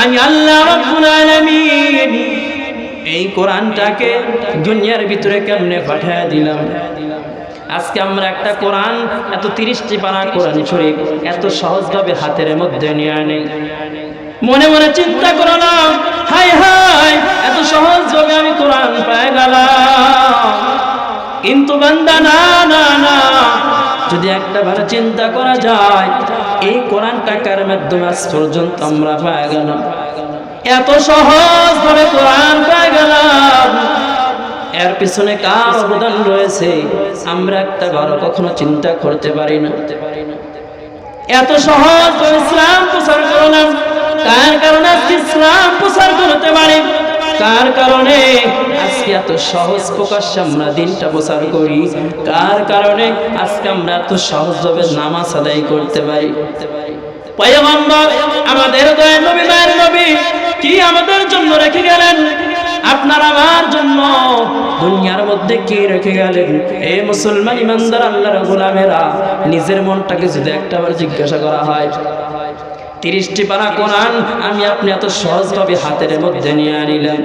আমি আল্লাহ রাব্বুল আলামিন এই কোরআনটাকে দুনিয়ার ভিতরে কেমনে পাঠিয়ে দিলাম। আজকে আমরা একটা কোরআন, এত 30টি পারা কোরআন শরীফ এত সহজভাবে হাতের মধ্যে নিয়ে আনি। মনে মনে চিন্তা করলাম, হায় হায়, এত সহজভাবে আমি কোরআন পেয়ে গেলাম। কিন্তু বান্দা, না না না, যদি একটা বার চিন্তা করা যায়, এই কোরআনটা কার মাধ্যমে আজ পর্যন্ত আমরা পেয়ে গেলাম, এত সহজভাবে কোরআন পেয়ে গেলাম, এর পিছনে কার অবদান রয়েছে আমরা একটা বার কখনো চিন্তা করতে পারি না। এত সহজভাবে ইসলাম প্রচার করলাম, কার কারণে আজকে ইসলাম প্রচার করতে পারি, কার কারণে আজকে এত সহজ প্রকাশ্যে আমরা দিনটা প্রচার করি, কার কারণে আজকে আমরা এত সহজভাবে নামাজ আদায় করতে পারি। পয়গম্বর আমাদের দয়ার নবী, মায়ের নবী কি আমাদের জন্য রেখে গেলেন, আপনার আমার জন্য দুনিয়ার মধ্যে কি রেখে গেলেন? এ মুসলমান ইমানদার আল্লাহর গোলামেরা, নিজের মনটাকে যদি একটাবার জিজ্ঞাসা করা হয়, 30টি পারা কোরআন আমি আপনি এত সহজভাবে হাতের মধ্যে নিয়ে আনিলেন,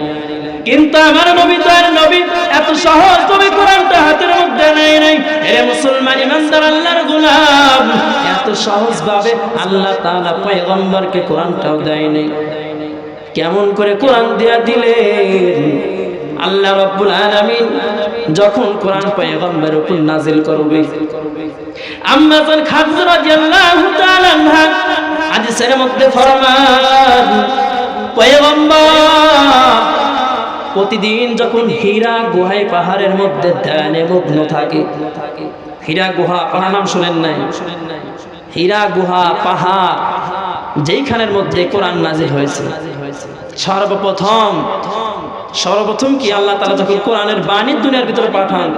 কিন্তু আমার নবী তার নবী এত সহজভাবে কোরআনটা হাতের মধ্যে নেয় নাই। এ মুসলমান ইমানদার আল্লাহর গোলাম, এত সহজভাবে আল্লাহ তাআলা পয়গম্বরকে কোরআনটাও দেয় নাই। কেমন করে কোরআন দেয়া দিলেন? আল্লাহ রাব্বুল আলামিন যখন কোরআন পয়গম্বরের উপর নাজিল করবে, আম্মা জান খাদিজা রাদিয়াল্লাহু তাআলা আনহা হাদিসের মধ্যে ফরমান, পয়গম্বর প্রতিদিন যখন হীরা গুহায় পাহাড়ের মধ্যে ধ্যানে মগ্ন থাকে, হীরা গুহা পাহাড় নাম শুনেন নাই? হীরা গুহা পাহাড় যেইখানের মধ্যে কোরআন নাজিল হয়েছে, সর্বপ্রথম কি আল্লাহ তাআলা যখন কোরআনের বাণী দুনিয়ার ভিতরে পাঠান,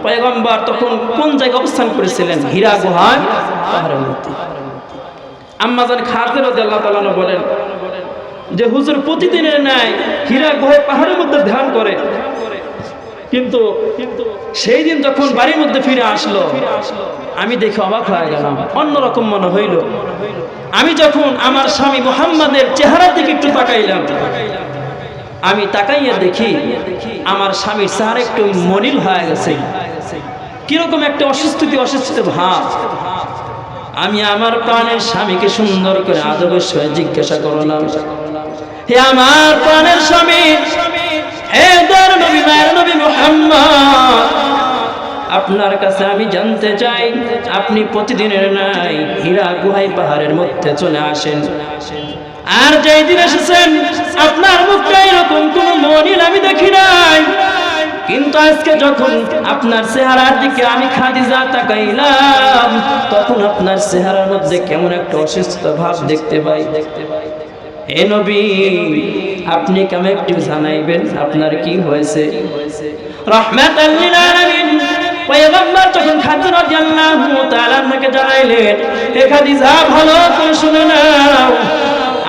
পয়গম্বর তখন কোন জায়গায় অবস্থান করেছিলেন? হীরা গুহার পাহাড়ের মধ্যে। আম্মা জান খাদিজা রাদিয়াল্লাহু তাআলা বলেন যে হুজুর প্রতিদিনের ন্যায় হীরা গুহায় পাহাড়ের মধ্যে ধ্যান করে, কিন্তু সেই দিন যখন বাড়ির মধ্যে ফিরে আসলো, আমি দেখে অবাক হয়ে গেলাম, অন্যরকম মনে হইল। আমি যখন আমার স্বামী মুহাম্মাদের চেহারার দিকে একটু তাকাইলাম, আমি তাকাইয়া দেখি আমার স্বামীর চেহারা একটু মলিন হয়ে গেছে, কিরকম একটা অসুস্থ ভাব। আমি আমার প্রাণের স্বামীকে সুন্দর করে আদবের সহিত জিজ্ঞাসা করলাম, হে আমার প্রাণের স্বামী, হে দয়ার নবী, মায়ের নবী মুহাম্মদ, আপনার কাছে আমি জানতে চাই, আপনি প্রতিদিনের নাই হীরা গুহায় পাহাড়ের মধ্যে চলে আসেন, আর যেই দিন এসেছেন আপনার মুখটা এরকম কোন মলিন আমি দেখি নাই, কিন্তু আজকে যখন আপনার চেহারার দিকে আমি খাদিজা তাকাইলাম, তখন আপনার চেহারার মধ্যে কেমন একটা অসুস্থ ভাব দেখতে পাই। হে নবী, আপনি কেমন একটু জানাইবেন আপনার কি হয়েছে? রাহমাতাল লিল আলামিন পয়গম্বর যখন খাদিজা রাদিয়াল্লাহু তাআলা আনহাকে জানাইলেন, হে খাদিজা, ভালো করে শুনে নাও,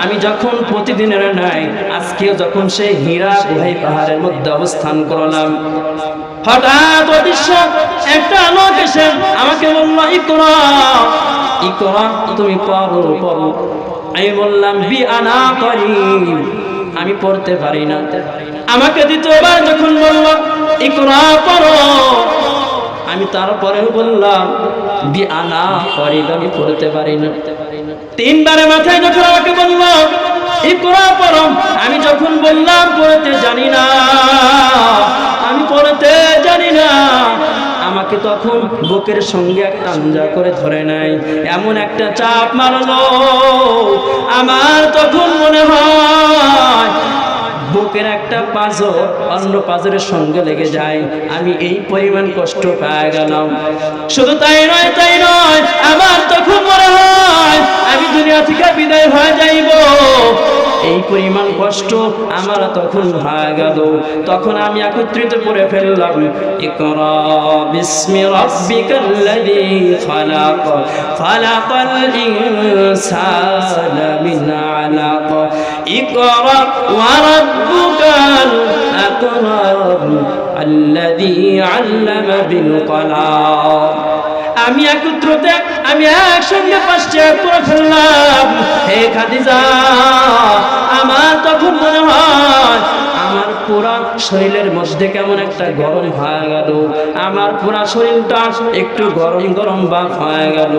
আমি যখন প্রতিদিনের নাই আজকেও যখন সেই হীরা গুহায় পাহাড়ের মধ্যে অবস্থান করলাম, হঠাৎ অদৃশ্য একটা লোক এসে আমাকে বলল, ইকরা ইকরা, তুমি পড়ো পড়ো। আমি বললাম, বি আনা করিম, আমি পড়তে পারি না। আমাকে দ্বিতীয়বার যখন বলল, ইকরা পড়ো, আমি তারপরেও বললাম, বি আনা করিম, আমি পড়তে পারি না। 3 বারে মাথায় যখন আমাকে বলল, ইকরা পড়ো, আমি যখন বললাম পড়তে জানি না, আমি পড়তে জানি না, আমাকে তখন বুকের সঙ্গে একটা আঞ্জা করে ধরে নাই, এমন একটা চাপ মারলো, আমার তখন মনে হয় বুকের একটা পাঁজর অন্য পাঁজরের সঙ্গে লেগে যায়, আমি এই পরিমাণ কষ্ট পেয়ে গেলাম। শুধু তাই নয়, আমার তখন মনে হয় আমি দুনিয়া থেকে বিদায় হয়ে যাইব, এই পরিমাণ কষ্ট আমার তখন হয়ে গেল। তখন আমি একত্রিত করে ফেললাম, ইকরা বিসমি রাব্বিকাল্লাযী খালাক, খালাকাল ইনসানা মিন আলাক, ইকরা ওয়া রাব্বুকাল আকরাম আল্লাযী আল্লামা বিল কলাম। আমি একত্রতে আমি একসঙ্গে 5টি আয়াত পড়ে ফেললাম। হে খাদিজা, পুরা শরীরের মধ্যে কেমন একটা গরম হয়ে গেল, আমার পুরা শরীরটা একটু গরম গরম ভাব হয়ে গেল।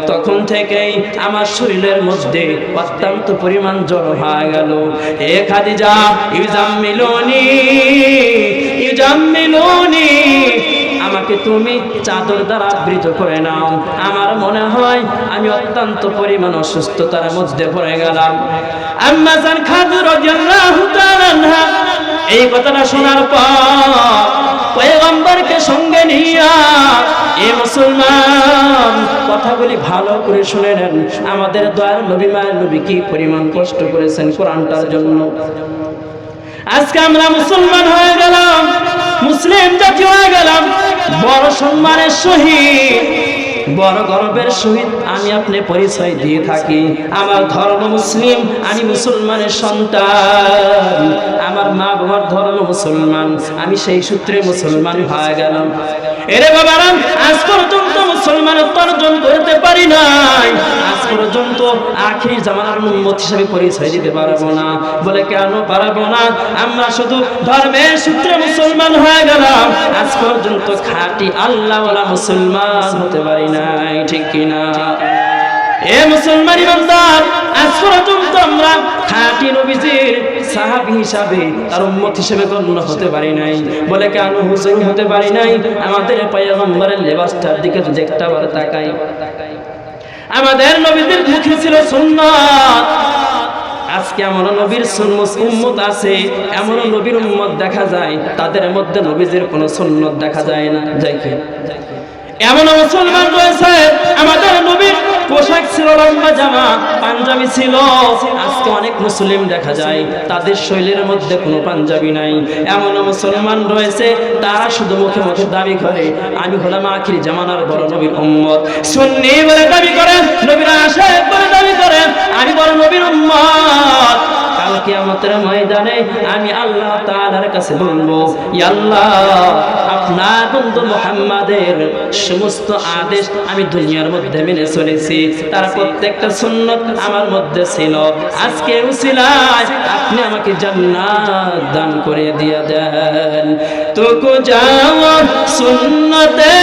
তখন থেকেই আমার শরীরের মধ্যে অত্যন্ত পরিমাণ জ্বর হয়ে গেল। এ খাদিজা ইউজাম্মিলুনি ইউজাম্মিলুনি, আমাকে তুমি চাদর দ্বারা আবৃত করে নাও। আমার মনে হয় আমি অত্যন্ত পরিমাণ অসুস্থতার মধ্যে পড়ে গেলাম। আম্মা জান খাদিজা রাদিয়াল্লাহু তাআলা আনহা এই কথাটা শোনার পর পয়গম্বরকে সঙ্গে নিয়া, এ মুসলমান কথাগুলি ভালো করে শুনে নেন, আমাদের দয়ার নবী মায়ের নবী কি পরিমাণ কষ্ট করেছেন কোরআনটার জন্য। আজকে আমরা মুসলমান হয়ে গেলাম, মুসলিম জাতি হয়ে গেলাম, বড় সম্মানের সহিত বড় গর্বের সহিত আমি আপনি পরিচয় দিয়ে থাকি। আমার ধর্ম মুসলিম, আমি মুসলমানের সন্তান, আমার মা বাবার ধর্ম মুসলমান, আমি সেই সূত্রে মুসলমান হয়ে গেলাম। এরে বাবারা, আজ পর্যন্ত মুসলমানের অর্জন করতে পারি নাই, আজ পর্যন্ত আখিরি জামানার উম্মত হিসেবে পরিচয় দিতে পারবো না। বলে কেন পারবো না? আমরা শুধু ধর্মের সূত্রে মুসলমান হয়ে গেলাম, আজ পর্যন্ত খাঁটি আল্লাহওয়ালা মুসলমান হতে পারি নাই, ঠিক কিনা? এ মুসলমান ইমানদার, আজ পর্যন্ত আমরা খাঁটি নবীজির সাহাবী হিসাবে আর উম্মত হিসেবে গণ্য হতে পারি নাই। বলে কেন হুজুর হতে পারি নাই? আমাদের পয়গম্বরের লেবাসটার দিকে যদি একটাবার তাকাই, আমাদের নবীদের মুখে ছিল সুন্নাত। আজকে এমন নবীর উম্মত আছে, এমন নবীর উম্মত দেখা যায় তাদের মধ্যে নবীজির কোনো সুন্নাত দেখা যায় না। যাই কি এমন মুসলমান রয়েছে, আমাদের নবীর পোশাক ছিল লম্বা জামা, পাঞ্জাবি ছিল। আজকে অনেক মুসলিম দেখা যায় তাদের শৈলীর মধ্যে কোনো পাঞ্জাবি নাই। এমন মুসলমান রয়েছে তারা শুধু মুখে মুখে দাবি করে আমি হলাম আখিরি জামানার বড় নবীর উম্মত, সুন্নি বলে দাবি করে, নবীর আশিক বলে দাবি করে আমি বড় নবীর উম্মত। কাল কিয়ামতের ময়দানে আমি আল্লাহ তাআলার কাছে বলবো, ইয়া আল্লাহ, আপনার বন্ধু মুহাম্মাদের সমস্ত আদেশ আমি দুনিয়ার মধ্যে মেনে চলেছি, তার প্রত্যেকটা সুন্নাত আমার মধ্যে ছিল। আজকে উসিলায় আপনি আমাকে জান্নাত দান করে দিয়ে দেন। তো কুজাওয়া সুন্নতে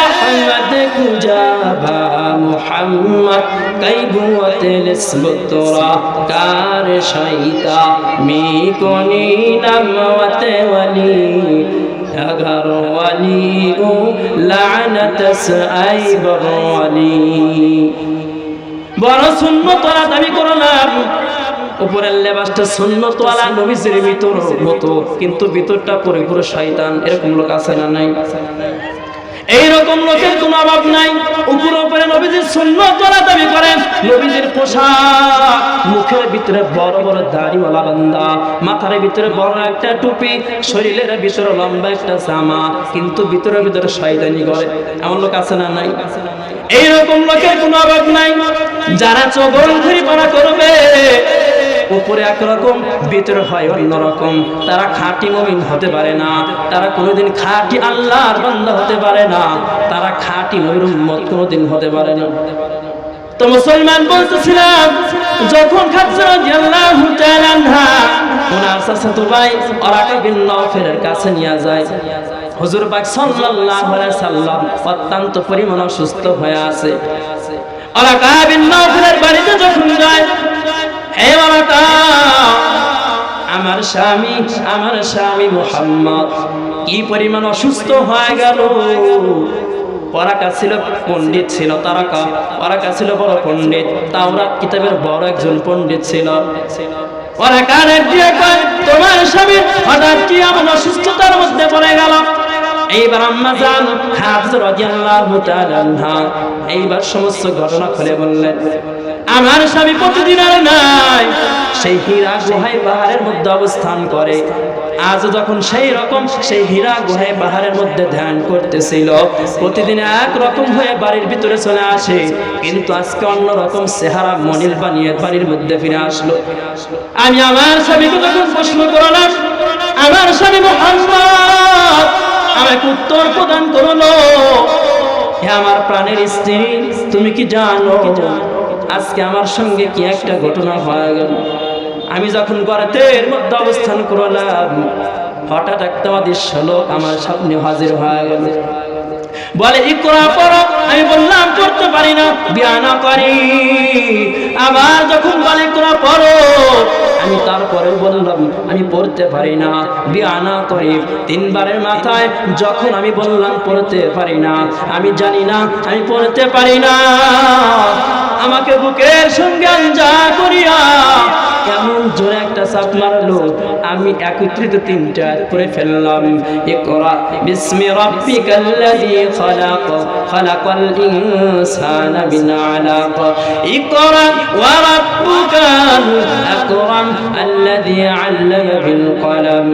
আহমদ কুজাবা মুহাম্মদ কাইবুয়াতে নিসবতরা কার শাইতা মি কোনি নামওয়াতে ওয়ালি अगर वली लानत साई बरवली। বড় সুন্নতওয়ালা দাবি করলাম, উপরের লেবাসটা সুন্নতওয়ালা নবীজির ভিতর মতো, কিন্তু ভিতরটা পরিপূর্ণ শয়তান। এরকম লোক আছে না নাই? এইরকম লোকের কোনো অভাব নাই। উপরে নবীজির সুন্নতওয়ালা দাবি করেন, নবীজির পোশাক, মুখের ভিতরে বড় বড় দাড়িওয়ালা বান্দা, মাথার ভিতরে বড় একটা টুপি, শরীরের ভিতরে লম্বা একটা জামা, কিন্তু ভিতরে ভিতরে শয়তানি করে। এমন লোক আছে না নাই? এইরকম লোকের কোনো অভাব নাই। যারা চগলখড়ি পড়া করবে, উপরে একরকম ভিতরে হয় অন্যরকম, তারা খাঁটি মুমিন হতে পারে না, তারা কোনোদিন খাঁটি আল্লাহর বান্দা হতে পারে না, তারা খাঁটি নবীর উম্মত কোনোদিন হতে পারে না। তো মুসলমান বলতেছিলাম, যখন খাদিজা রাদিয়াল্লাহু তাআলা আনহা ওনার চাচাতো ভাই ওরাকা বিন নওফলের কাছে নিয়ে যায়, হুজুর পাক সাল্লাল্লাহু আলাইহি সাল্লাম অত্যন্ত পরিমাণ অসুস্থ হয়ে আছে। ওরাকা বিন নওফলের বাড়িতে যখন যায়, হে ওরাকা, আমার স্বামী মুহাম্মদ কি পরিমাণ অসুস্থ হয়ে গেল। ওরাকা ছিল পণ্ডিত ছিল, ওরাকা ছিল বড় পণ্ডিত, তাওরাত কিতাবের বড় একজন পণ্ডিত ছিল। ওরাকা দিয়ে কয়, তোমার স্বামী হঠাৎ কি এমন অসুস্থতার মধ্যে পড়ে গেল? এইবার আম্মা জান খাদিজা রাদিয়াল্লাহু তাআলা আনহা এইবার সমস্ত ঘটনা খুলে বললেন। আমার স্বামী প্রতিদিন আর নাই, সেই হীরা গুহায় পাহাড়ের মধ্যে অবস্থান করে। আজ যখন সেই রকম সেই হীরা গুহায় পাহাড়ের মধ্যে ধ্যান করতেছিল, প্রতিদিন এক রকম হয়ে বাড়ির ভিতরে চলে আসে, কিন্তু আজকে অন্য রকম চেহারা মনির বানিয়ে বাড়ির মধ্যে ফিরে আসলো। আমি আমার স্বামীকে যখন প্রশ্ন করলাম, আমার স্বামী মুহাম্মদ আমাকে উত্তর প্রদান করলো, হে আমার প্রাণের স্ত্রী, তুমি কি জানো আজকে আমার সঙ্গে কি একটা ঘটনা হয়ে গেল? আমি যখন গর্তের মধ্যে অবস্থান করলাম, হঠাৎ একটা অদৃশ্য লোক আমার সামনে হাজির হয়ে গেল, বলে ইকরা পড়ো। আমি বললাম পড়তে পারি না, বিয়ানা করি। আবার যখন বলে ইকরা পড়ো, আমি তারপরে বললাম আমি পড়তে পারি না, বিয়ানা করি। তিনবারের মাথায় যখন আমি বললাম পড়তে পারি না, আমি জানি না আমি পড়তে পারি না, আমাকে বুকের সঙ্গে আঞ্জা করিয়া এমন জোরে একটা চাপ মারলো, আমি একত্রিত তিনটা করে ফেললাম। ইকরা বিসমি রাব্বিকাল্লাযী খালাক, খালাকাল ইনসানা মিন আলাক, ইকরা ওয়া রাব্বুকাল আকরাম আল্লাযী আল্লামা বিল কলম,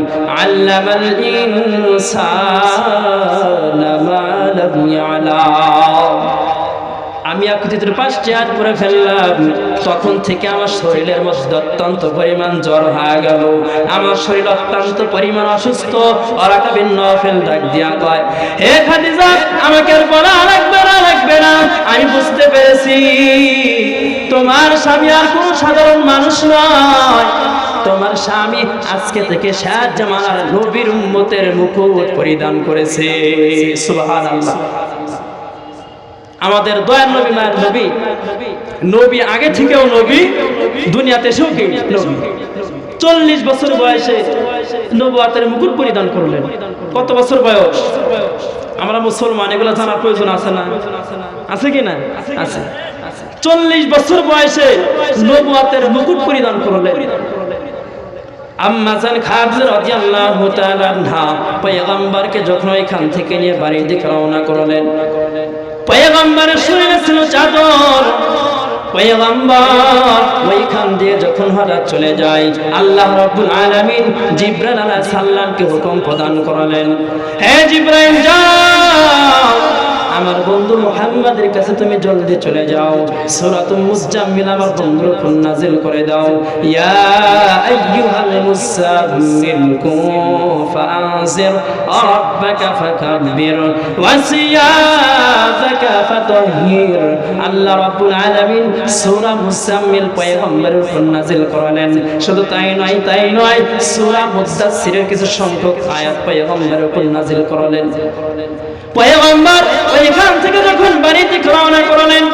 আল্লামাল ইনসানা মা লাম ইয়ালাম। আমি একত্রিত 5টি আয়াত পড়ে ফেললাম। তখন থেকে আমার শরীরের মধ্যে অত্যন্ত পরিমাণ জ্বর হয়ে গেল, আমার শরীর অত্যন্ত পরিমাণ অসুস্থ। ওরাকা বিন নওফেল ডাক দিয়া কয়, হে খাদিজা, আমাকে আর বলা লাগবে না, আমি বুঝতে পেরেছি তোমার স্বামী আর কোনো সাধারণ মানুষ নয়, তোমার স্বামী আজকে থেকে শেষ জামানার নবীর উম্মতের মুকুট পরিধান করেছে। সুবহানাল্লাহ। আমাদের দয়ার নবী, মায়ের নবী, নবী আগে থেকেও নবী, দুনিয়াতে এসেও কি নবী। 40 বছর বয়সে নবুয়তের মুকুট পরিধান করলেন। কত বছর বয়স? আমরা মুসলমান, এগুলো জানার প্রয়োজন আছে না? আছে কি না? আছে। 40 বছর বয়সে নবুয়তের মুকুট পরিধান করলেন। আম্মা জান খাদিজা রাদিয়াল্লাহু তাআলা আনহা পয়গম্বরকে যখন এখান থেকে নিয়ে বাড়ির দিকে রওনা করলেন, পয়গম্বরের শরীরে ছিল চাদর। পয়গম্বর ওইখান দিয়ে যখন হঠাৎ চলে যায়, আল্লাহ রাব্বুল আলামিন জিবরাইল আলাইহিস সালামকে হুকুম প্রদান করলেন, হে জিবরাইল যাও, আমার বন্ধু মুহাম্মাদের কাছে তুমি জলদি চলে যাও, সূরাতুল মুজাম্মিল আমার বন্ধুর উপর নাযিল করে দাও। ইয়া আইয়ুহাল মুসাম্মিল কুম ফাআনজির রাব্বাকা ফাকাব্বির ওয়া সিয়াযাকা ফাতাহহির। আল্লাহ রাব্বুল আলামিন সূরা মুজাম্মিল পয়গম্বরের উপর নাযিল করলেন। শুধু তাই নয়, সূরা মুদাসসিরের কিছু সংখ্যক আয়াত পয়গম্বরের উপর নাযিল করলেন। পয়গম্বর ওইখান থেকে যখন বাড়িতে রওনা করলেন,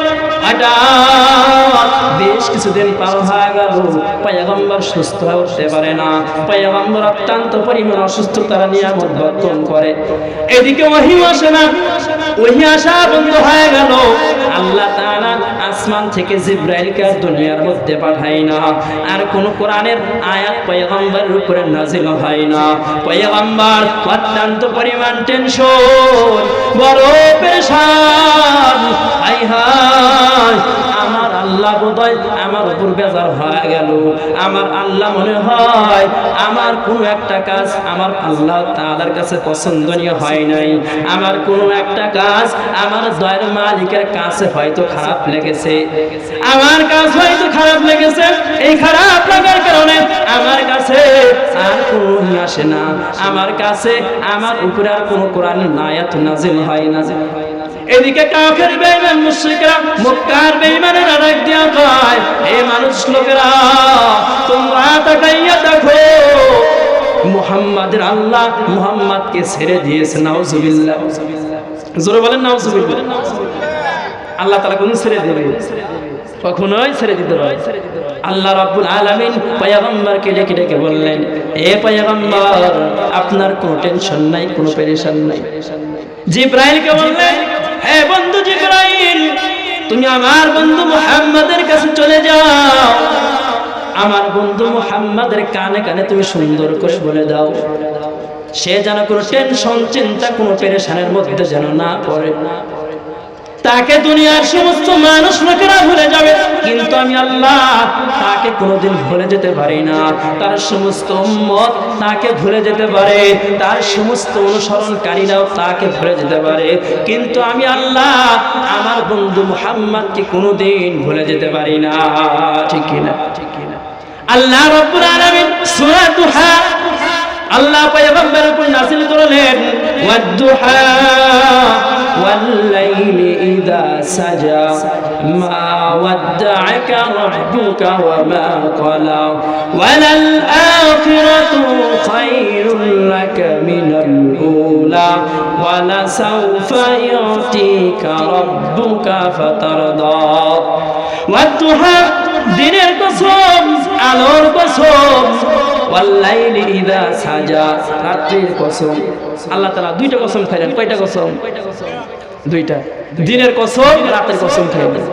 বেশ কিছুদিন পার হয়ে গেল, পয়গম্বর সুস্থ হয়ে উঠতে পারে না। পয়গম্বর অত্যন্ত পরিমাণ অসুস্থতার নিয়ামত বর্তন করে। এদিকে ওহী আসে না, ওহী আসা বন্ধ হয়ে গেল। আল্লাহ তাআলা আসমান থেকে জিবরাইলকে দুনিয়ার মধ্যে পাঠায় না, আর কোন কোরআনের আয়াত পয়গম্বরের উপরে নাযিল হয় না। পয়গম্বর অত্যন্ত পরিমাণ টেনশন, বড় পেরেশান। হায় হায়, আমার আল্লাহ বোধহয় আমার উপর বেজার হয়ে গেল। আমার আল্লাহ মনে হয় আমার কোনো একটা কাজ আমার আল্লাহ তাআলার কাছে পছন্দনীয় হয় নাই। আমার কোনো একটা কাজ আমার দয়ার মালিকের কাছে হয়তো খারাপ লেগেছে, আমার কাজ হয়তো খারাপ লেগেছে। এই খারাপ লাগার কারণে আমার কাছে আর কোনো আসে না, আমার কাছে আমার উপরে আর কোনো কোরআনের আয়াত নাযিল হয় না। এদিকে কাফের বেঈমান মুশরিকরা, মক্কার বেঈমানেরা ডাক দিয়া কয়, হে মানুষ লোকেরা, তোমরা তাকাইয়া দেখো, মুহাম্মাদের আল্লাহ মুহাম্মাদকে ছেড়ে দিয়েছে। নাউজুবিল্লাহ, জোরে বলেন নাউজুবিল্লাহ। আল্লাহ তাআলা কোন ছেড়ে দেবে? কখনোই ছেড়ে দিতে পারে। আল্লাহ রাব্বুল আলামিন পয়গম্বরকে ডেকে ডেকে বললেন, হে পয়গম্বর, আপনার কোনো টেনশন নাই, কোনো পেরেশান নাই। জিবরাইলকে বললেন, হে বন্ধু জিবরাইল, তুমি আমার বন্ধু মুহাম্মাদের কাছে চলে যাও, আমার বন্ধু মুহাম্মাদের কানে কানে তুমি সুন্দর করে বলে দাও, সে যেন কোনো টেনশন, চিন্তা, কোনো পেরেশানের মধ্যে যেন না পড়ে। তাকে দুনিয়ার সমস্ত মানুষ লোকেরা ভুলে যাবে, কিন্তু আমি আল্লাহ তাকে কোনোদিন ভুলে যেতে পারি না। তার সমস্ত উম্মত তাকে ভুলে যেতে পারে, তার সমস্ত অনুসরণকারীরাও তাকে ভুলে যেতে পারে, কিন্তু আমি আল্লাহ আমার বন্ধু মুহাম্মদকে কোনোদিন ভুলে যেতে পারি না। ঠিক কিনা? আল্লাহ রাব্বুল আলামিন সূরা দুহা আল্লাহ পয়গম্বরের উপর নাযিল করলেন, ওয়াদ-দুহা ওয়াল-লাইলি ইযা সাজা মা ওয়াদ্দা'আকা রাব্বুকা ওয়া মা ক্বালা ওয়ালাল আখিরাতু খায়রুল লাকা মিনাল উলা ওয়া লাসাউফা ইউতিকা রাব্বুকা ফাতারদা ওয়া তুহা দিনের কসম আলোর কসম ওয়াল্লাইলি ইযা সাজা রাতের কসম আল্লাহ তাআলা দুইটা কসম খাইলেন কয়টা কসম দুইটা দিনের কসম রাতের কসম খাইলেন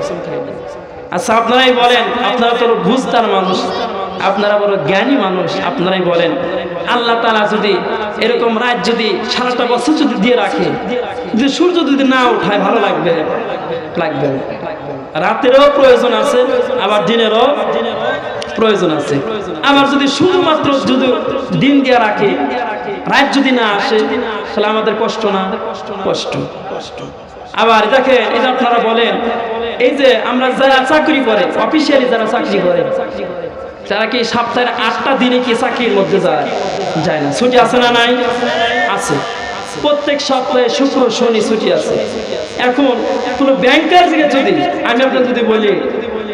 আচ্ছা আপনারাই বলেন আপনারা তো বুঝতার মানুষ আপনারা বড় জ্ঞানী মানুষ আপনারাই বলেন আল্লাহ তাআলা যদি এরকম রাত যদি সারাটা বছর যদি দিয়ে রাখে যদি সূর্য যদি না ওঠায় ভালো লাগবে লাগবে রাতেরও প্রয়োজন আছে আবার দিনেরও প্রয়োজন আছে আবার যদি শুধুমাত্র যদি দিন দিয়ে রাখে রাত যদি না আসে তাহলে আমাদের কষ্ট না কষ্ট আবার দেখে এটা আপনারা বলেন এই যে আমরা যারা চাকরি করে অফিসিয়ালি যারা চাকরি করে তারা কি সপ্তাহের 8টা দিনে কি চাকরির মধ্যে যায় না ছুটি আছে না নাই আছে প্রত্যেক সপ্তাহে শুক্র শনি ছুটি আছে এখন কোনো ব্যাংকার থেকে যদি আমি আপনাকে যদি বলি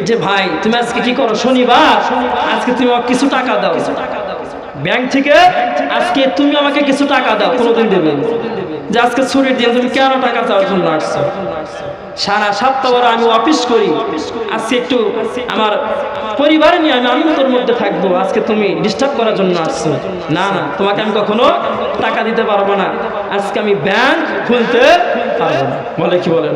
যে ভাই তুমি আজকে কি করো শনিবার আজকে তুমি আমাকে কিছু টাকা দাও ব্যাংক থেকে আজকে তুমি আমাকে কিছু টাকা দাও কোনোদিন দেবে যে আজকে ছুটির দিন তুমি কেন টাকা চাওয়ার জন্য আসছো সারা সপ্তাহ আমি অফিস করি আজকে একটু আমার পরিবার নিয়ে আমি আনন্দের মধ্যে থাকবো আজকে তুমি ডিস্টার্ব করার জন্য আসছো না না তোমাকে আমি কখনো টাকা দিতে পারবো না আজকে আমি ব্যাংক খুলতে পারবো না বলে কি বলেন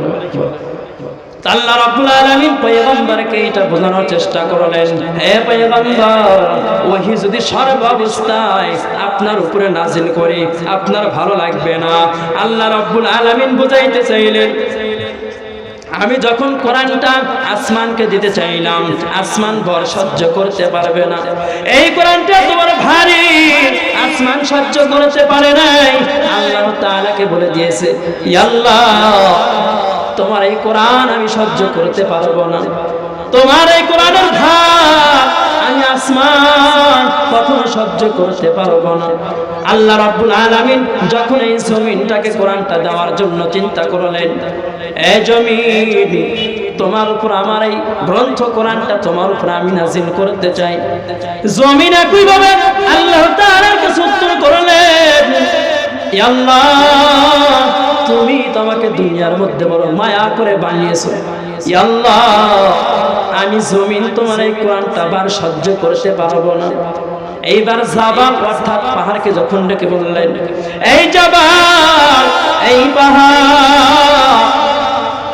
আল্লাহ রাব্বুল আলামিন পয়গম্বরকে এটা বোঝানোর চেষ্টা করলেন হে পয়গম্বর ওহী যদি সর্বাবস্থায় আপনার উপরে নাজিল করে আপনার ভালো লাগবে না আল্লাহ রাব্বুল আলামিন বুঝাইতে চাইলেন আমি যখন কোরআনটা আসমানকে দিতে চাইলাম আসমান বড় সহ্য করতে পারবে না এই কোরআনটা তোমার ভারী আসমান সহ্য করতে পারে নাই আল্লাহ তাআলাকে বলে দিয়েছে ইয়া আল্লাহ তোমার এই কোরআন আমি সহ্য করতে পারবো না তোমার এই কোরআনের ভার আমি আসমান কখনো সহ্য করতে পারবো না আল্লাহ রাব্বুল আলামিন যখন এই জমিনটাকে কোরআনটা দেওয়ার জন্য চিন্তা করলেন এই জমিন তোমার উপর আমার এই গ্রন্থ কোরআনটা তোমার উপর আমি নাজিল করতে চাই জমিন একইভাবে আল্লাহ তাআলার কাছে উত্তর করলেন ইয়া আল্লাহ তুমি তোমাকে দুনিয়ার মধ্যে বড় মায়া করে বানিয়েছো ইয়া আল্লাহ আমি জমিন তোমার এই কোরআনটা বার সহ্য করতে পারবো না এইবার জাবাল অর্থাৎ পাহাড়কে যখন ডেকে বললেন এই জাবাল এই পাহাড়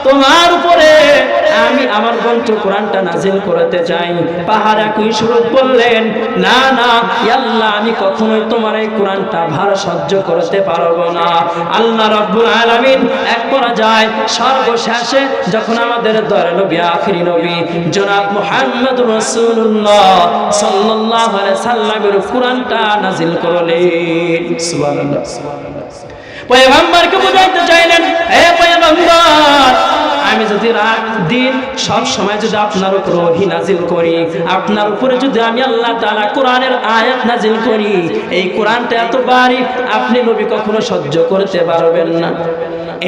তোমার উপরে আমি আমার গ্রন্থ কোরআনটা নাজিল করতে চাই পাহাড় একই সুরে বললেন না না ইয়া আল্লাহ আমি কখনোই তোমার এই কোরআনটা ভার সহ্য করতে পারবো না আল্লাহ রাব্বুল আলামিন এক পর্যায়ে সর্বশেষে যখন আমাদের দয়ার নবী আখিরি নবী জনাব মুহাম্মদুর রাসূলুল্লাহ সাল্লাল্লাহু আলাইহি সাল্লামের কোরআনটা নাজিল করলেন সুবহানাল্লাহ পয়গম্বরকে বুঝাইতে চাইলেন হে পয়গম্বর আমি যদি রাত দিন সব সময় যদি আপনার উপর ওহী নাজিল করি আপনার উপরে যদি আমি আল্লাহ তাআলা কোরআনের আয়াত নাজিল করি এই কোরআনটা এত ভারী আপনি নবী কখনো সহ্য করতে পারবেন না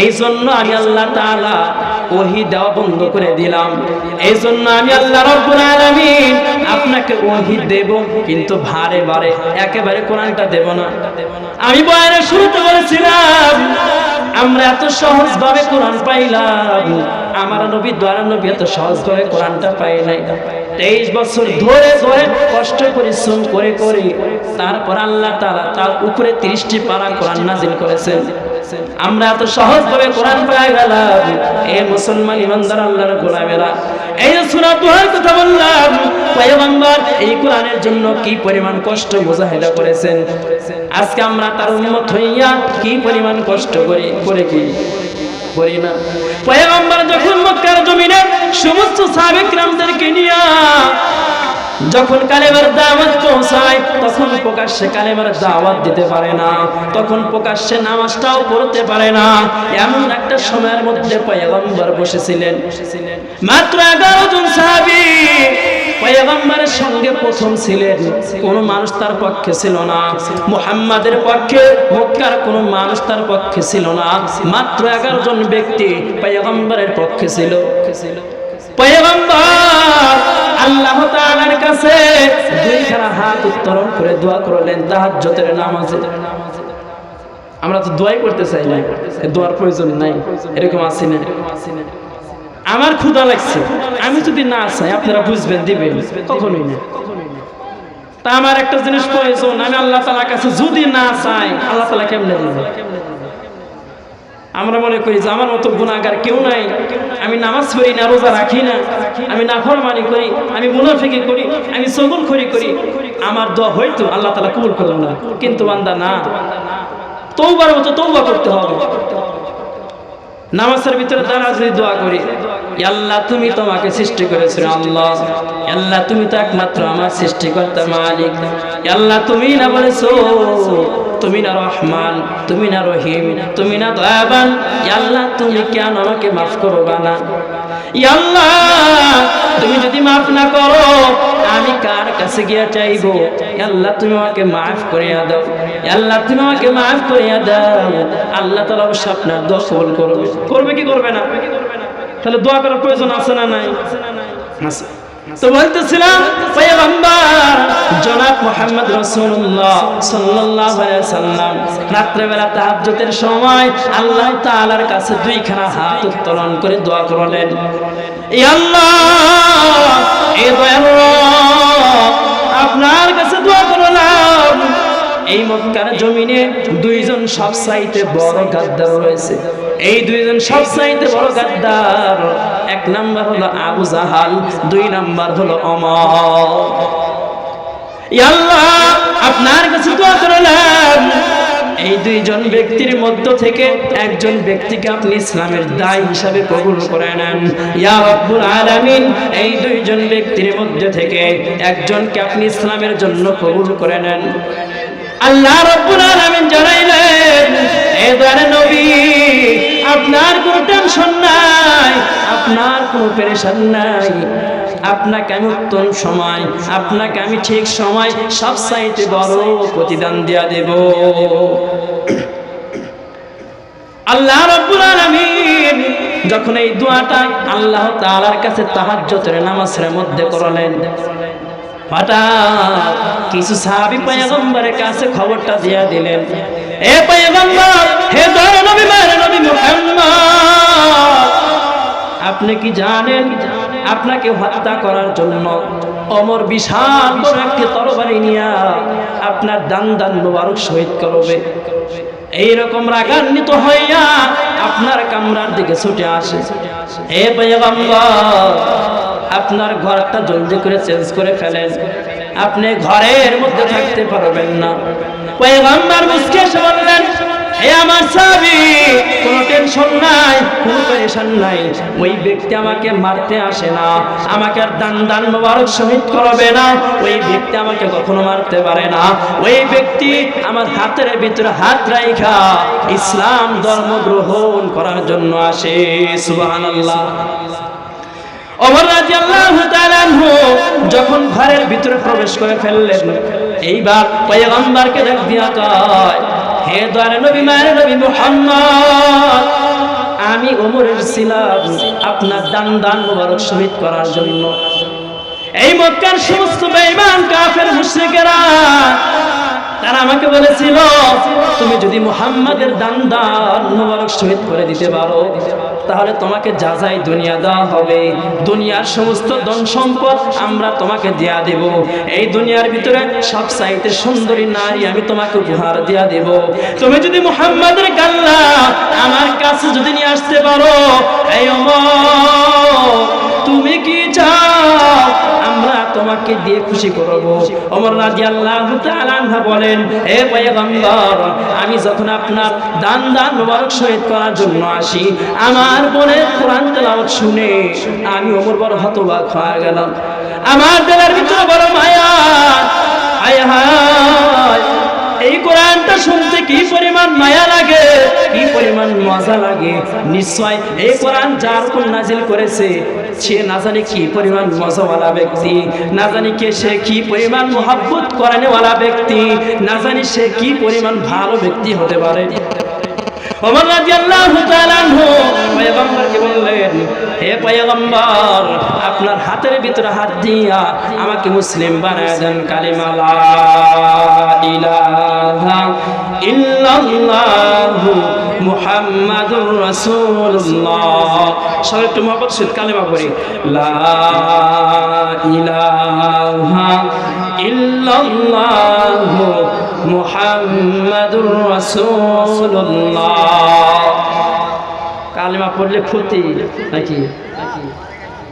এই জন্য আমি আল্লাহ তাআলা ওহী দেওয়া বন্ধ করে দিলাম এই জন্য আমি আল্লাহ রাব্বুল আলামিন আপনাকে ওহী দেব কিন্তু ভারে ভারে একেবারে কোরআনটা দেব না আমি বয়ানের শুরুতে বলেছিলাম আমরা এত সহজভাবে কোরআন পাইলাম আমার নবী দ্বারা নবী এত সহজভাবে কোরআনটা পাই নাই 23 বছর ধরে ধরে কষ্ট পরিশ্রম করে করে তারপর আল্লাহ তাআলা তার উপরে 30টি পারা কোরআন নাজিল করেছেন আমরা এত সহজভাবে কোরআন পেয়ে গেলাম এই মুসলমান ইমানদার আল্লাহর গোলামেরা এই সূরা দুহার কথা বললাম পয়গম্বর এই কোরআনের জন্য কি পরিমাণ কষ্ট মুজাহিদা করেছেন আজকে আমরা তার উম্মত হইয়া কি পরিমাণ কষ্ট করে কি করি না পয়গম্বর যখন মক্কার জমিনে সমস্ত সাহাবে কিরামদেরকে নিয়ে যখন কালেমার দাওয়াত পৌঁছায় তখন প্রকাশ্যে কালেমার দাওয়াত দিতে পারে না তখন প্রকাশ্যে নামাজটাও পড়তে পারে না এমন একটা সময়ের মধ্যে পয়গম্বর বসেছিলেন মাত্র 11 জন সাহাবী পয়গম্বরের সঙ্গে প্রথম ছিলেন কোন মানুষ তার পক্ষে ছিল না মুহাম্মাদের পক্ষে মক্কার কোন মানুষ তার পক্ষে ছিল না মাত্র 11 জন ব্যক্তি পয়গম্বরের পক্ষে ছিল পয়গম্বর আল্লাহ তাআলার কাছে দুইখানা হাত উত্তোলন করে দোয়া করলেন তাহাজ্জুদের নামাজে। আমরা তো দোয়াই করতে চাই না, দোয়ার প্রয়োজন নাই, এরকম আছে না? আমার ক্ষুধা লাগছে, আমি যদি না চাই আপনারা বুঝবেন দিবেন? কখনোই না। তা আমার একটা জিনিস প্রয়োজন, আমি আল্লাহ তাআলার কাছে যদি না চাই আল্লাহ তাআলা কেমনে দিবেন? আমরা মনে করি যে আমার মতো গুনাহগার কেউ নাই, আমি নামাজ পড়ি না, রোজা রাখি না, আমি নাফরমানি করি, আমি মুনাফিকি করি, আমি চগলখড়ি করি, আমার দোয়া হয়তো আল্লাহ তাআলা কবুল করলেন না। কিন্তু বান্দা না, তওবার মতো তওবা করতে হবে। নামাজের ভিতরে দাঁড়া যদি দোয়া করি, আল্লাহ তুমি তো আমাকে সৃষ্টি করেছো, আল্লাহ আল্লাহ তুমি তো একমাত্র আমার সৃষ্টিকর্তা মালিক, আল্লাহ তুমি না বলেছো তুমি না রহমান, তুমি না রহিম, তুমি না দয়াবান, আল্লাহ তুমি কেন আমাকে মাফ করবা না? আল্লাহ তুমি যদি মাফ না করো আমি কার কাছে গিয়ে চাইবো? আল্লাহ তুমি আমাকে মাফ করিয়া দাও, আল্লাহ তুমি আমাকে মাফ করিয়া দাও। আল্লাহ তাআলা অবশ্যই আপনার দোয়া কবুল করবে। করবে কি করবে না? তাহলে দোয়া করার প্রয়োজন আছে না নাই? আছে। তো বলতেছিলাম পয়গম্বর জনাব মুহাম্মদ রাসূলুল্লাহ সাল্লাল্লাহু আলাইহি ওয়াসাল্লাম রাত্রিবেলা তাহাজ্জুদের সময় আল্লাহ তাআলার কাছে দুইখানা হাত উত্তোলন করে দোয়া করলেন, ই আল্লাহ এই দয়ার রব আপনার কাছে দোয়া করলাম, এই মক্কার জমিনে দুইজন সবচাইতে বড় গাদ্দার রয়েছে। এই দুইজন সবচাইতে বড় গাদ্দার, এক নাম্বার হলো আবু জাহাল, দুই নাম্বার হলো ওমর। ইয়া আল্লাহ আপনার কাছে দোয়া করলাম এই দুইজন ব্যক্তির মধ্য থেকে একজন ব্যক্তিকে আপনি ইসলামের দায়ী হিসাবে কবুল করে নেন। ইয়া রাব্বুল আলামিন এই দুইজন ব্যক্তির মধ্য থেকে একজনকে আপনি ইসলামের জন্য কবুল করে নেন। আল্লাহ রাব্বুল আলামিন জানাইলেন, এ দয়ার নবী আপনার কোনো টেনশন নাই, আপনার কোনো পেরেশান নাই, আপনাকে আমি উত্তম সময়, আপনাকে আমি ঠিক সময় সবচাইতে বড় প্রতিদান দিয়া দেব। আল্লাহ রাব্বুল আলামিন যখন এই দোয়াটা আল্লাহ তাআলার কাছে তাহাজ্জুদের নামাজের মধ্যে করলেন, হঠাৎ কিছু সাহাবী পয়গম্বরের কাছে খবরটা দিয়া দিলেন, এ পয়গম্বর, হে দয়ার নবী মায়ের নবী মুহাম্মদ, আপনি কি জানেন আপনাকে হত্যা করার জন্য ওমর বিশাল বড় একটি তরবারি নিয়ে আপনার দান মোবারক শহীদ করবে। এইরকম রাগান্বিত হইয়া আপনার কামরার দিকে ছুটে আসে। হে পয়গম্বর, আপনার ঘরটা জলদি করে চেঞ্জ করে ফেলেন, আপনি ঘরের মধ্যে থাকতে পারবেন না। পয়গম্বর মুস্কে এসে বললেন, হে আমার সাহাবী, কোনো টেনশন নাই, কোনো পেরেশান নাই, ওই ব্যক্তি আমাকে মারতে আসে না, আমাকে আর দান মোবারক শহীদ করবে না, ওই ব্যক্তি আমাকে কখনো মারতে পারে না, ওই ব্যক্তি আমার হাতের ভিতরে হাত রাইখা ইসলাম ধর্ম গ্রহণ করার জন্য আসে। সুবহানাল্লাহ। ওমর রাদিয়াল্লাহু তাআলা আনহু যখন ঘরের ভিতরে প্রবেশ করে ফেললেন, এইবার পয়গম্বরকে ডাক দিয়া কয়, হে দয়ার নবী মায়ের নবী মুহাম্মদ, আমি ওমরের ছিলাম আপনার দান মোবারক শহীদ করার জন্য। এই মক্কার সমস্ত বেঈমান কাফের মুশরিকেরা তারা আমাকে বলেছিল, তুমি যদি মুহাম্মাদের দান মোবারক শহীদ করে দিতে পারো তাহলে তোমাকে যা যাই দুনিয়া দেওয়া হবে, দুনিয়ার সমস্ত ধন সম্পদ আমরা তোমাকে দেয়া দেব, এই দুনিয়ার ভিতরে সবচাইতে সুন্দরী নারী আমি তোমাকে উপহার দেয়া দেব, তুমি যদি মুহাম্মাদের কাল্লা আমার কাছে যদি নিয়ে আসতে পারো, এই ওমর তুমি কি চাও আমরা তোমাকে দিয়ে খুশি করব। ওমর রাদিয়াল্লাহু তাআলা আনহু বলেন, হে পয়গম্বর, আমি যখন আপনার দান মোবারক শহীদ করার জন্য আসি, আমার বোনের কোরআন তেলাওয়াত শুনে আমি ওমর বড় হতবাক হয়ে গেলাম, আমার দিলের ভিতরে বড় মায়া, হায় হায় এই কোরআনটা শুনতে কি পরিমাণ মায়া লাগে, কি পরিমাণ মজা লাগে। নিশ্চয় এই কোরআন যার উপর নাজিল করেছে সে না জানি কি পরিমাণ মজাওয়ালা ব্যক্তি, না জানি কে সে কি পরিমাণ মহব্বত করানেওয়ালা ব্যক্তি, না জানি সে কি পরিমাণ ভালো ব্যক্তি হতে পারে। ওমর রাদিয়াল্লাহু তাআলা আনহু পয়গম্বরকে বললেন, হে পয়গম্বর, আপনার হাতের ভিতরে হাত দিয়া আমাকে মুসলিম বানায় দেন। কালিমা লা ইলাহা ইল্লাল্লাহু মুহাম্মাদুর রাসূলুল্লাহ। সবাই একটু মহব্বত সহিত কালিমা পড়ি, লা ইলাহা ইল্লাল্লাহু মুহাম্মাদুর রাসূলুল্লাহ। কালিমা পড়লে ক্ষতি নাকি?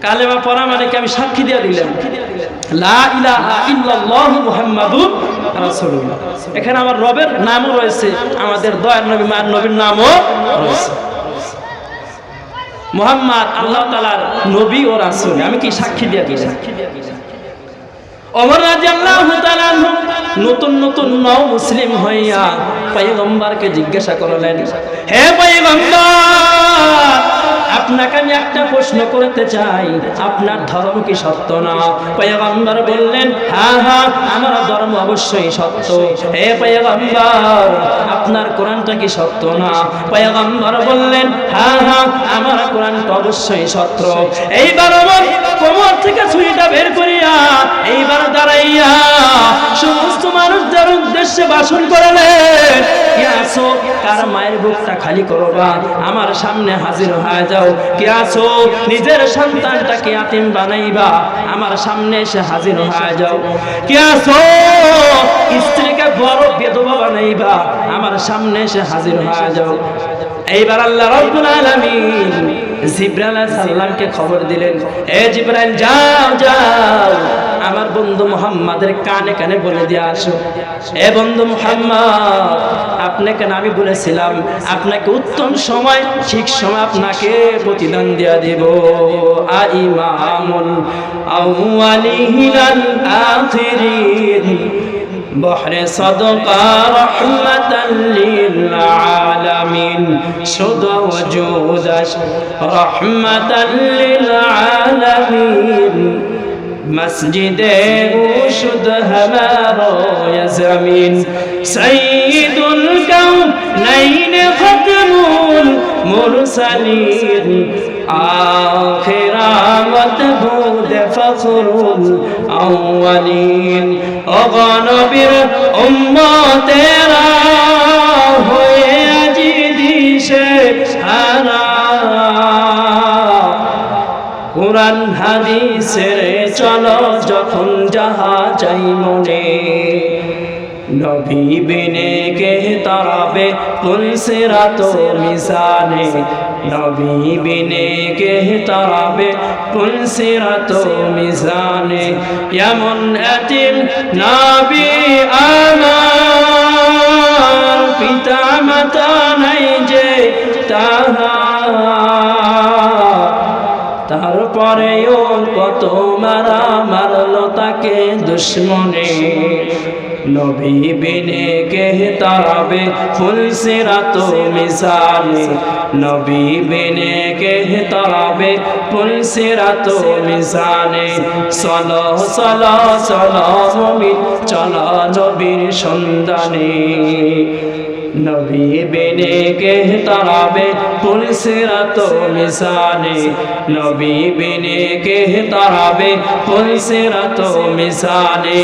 কালিমা পড়া মানে কি আমি সাক্ষী দিয়ে দিলাম লা ইলাহা ইল্লাল্লাহু মুহাম্মাদুর রাসূলুল্লাহ। এখানে আমার রবের নামও রয়েছে, আমাদের দয়ার নবী মায়ের নবীর নামও রয়েছে। মুহাম্মদ আল্লাহ তাআলার নবী ও রাসূল, আমি কি সাক্ষী দিয়ে দিলাম। ওমর রাদিয়াল্লাহু তাআলা নতুন নতুন নও মুসলিম হইয়া পয়গম্বরকে জিজ্ঞাসা করলেন, হে পয়গম্বর, আপনাকে আমি একটা প্রশ্ন করতে চাই, আপনার ধর্ম কি সত্য না? পয়গম্বর বললেন, হ্যাঁ হ্যাঁ, আমার ধর্ম অবশ্যই সত্য। হে পয়গম্বর, আপনার কোরআনটা কি সত্য না? পয়গম্বর বললেন, হ্যাঁ হ্যাঁ, আমার কোরআনটা অবশ্যই সত্য। এইবার আমার কোমর থেকে ছুরিটা বের করিয়া এইবার দাঁড়াইয়া সমস্ত মানুষদের উদ্দেশ্যে ভাষণ করলেন, কে আসো, কার মায়ের বুকটা খালি করবা, আমার সামনে হাজির হয়ে যাও। কে আসো, নিজের সন্তানটাকে ইয়াতীম বানাইবা, আমার সামনে এসে হাজির হয়ে যাও। কে আসো, স্ত্রীকে বড় বিধবা বানাইবা, আমার সামনে এসে হাজির হয়ে যাও। এইবার আল্লাহ রাব্বুল আলামিন জিবরাইল আলাইহিস সালামকে খবর দিলেন, এ জিবরাইল, যাও যাও, আমার বন্ধু মুহাম্মাদের কানে কানে বলে দিয়ে আসো, এ বন্ধু মুহাম্মদ, আপনাকে আমি বলেছিলাম আপনাকে উত্তম সময় ঠিক সময় আপনাকে প্রতিদান দিয়া দেব। ইমামুল আউয়ালিন আখিরিন বহরে সদকা রহমাতাল লিল আলামিন, শুধু ওজুদাস রহমাতাল লিল আলামিন, মসজিদে উশুদ হামারো ইয়া জমিন, সাইয়্যিদুল কাউনাইন খাতমুল মুরসালিন, আখিরাত বুদ ফখরুল আউয়ালিন। ও নবীর উম্মতেরা হয়ে আজি দিশে হারা, কুরআন হাদিসের চলো যখন যাহা চাই মনে, নবী বিনে কে তারাবে পুলসিরাত মিজানে, নবী বিনে কে তারাবে পুলসিরাত মিজানে। এমন এতিম নবী আমার, পিতা মাতা নাই যে তাহার, তারপরেও কত মারা মারলো তাকে দুশ্মনে, নবী বিনে কে তারাবে ফুলসিরাত মিজানে, নবী বিনে কে তারাবে ফুলসিরাত মিজানে। চলো চলো চলো মুমিন, চলো নবীর সন্ধানে, নবী বিনে কে তারাবে ফুলসিরাত মিজানে, নবী বিনে কে তারাবে ফুলসিরাত মিজানে।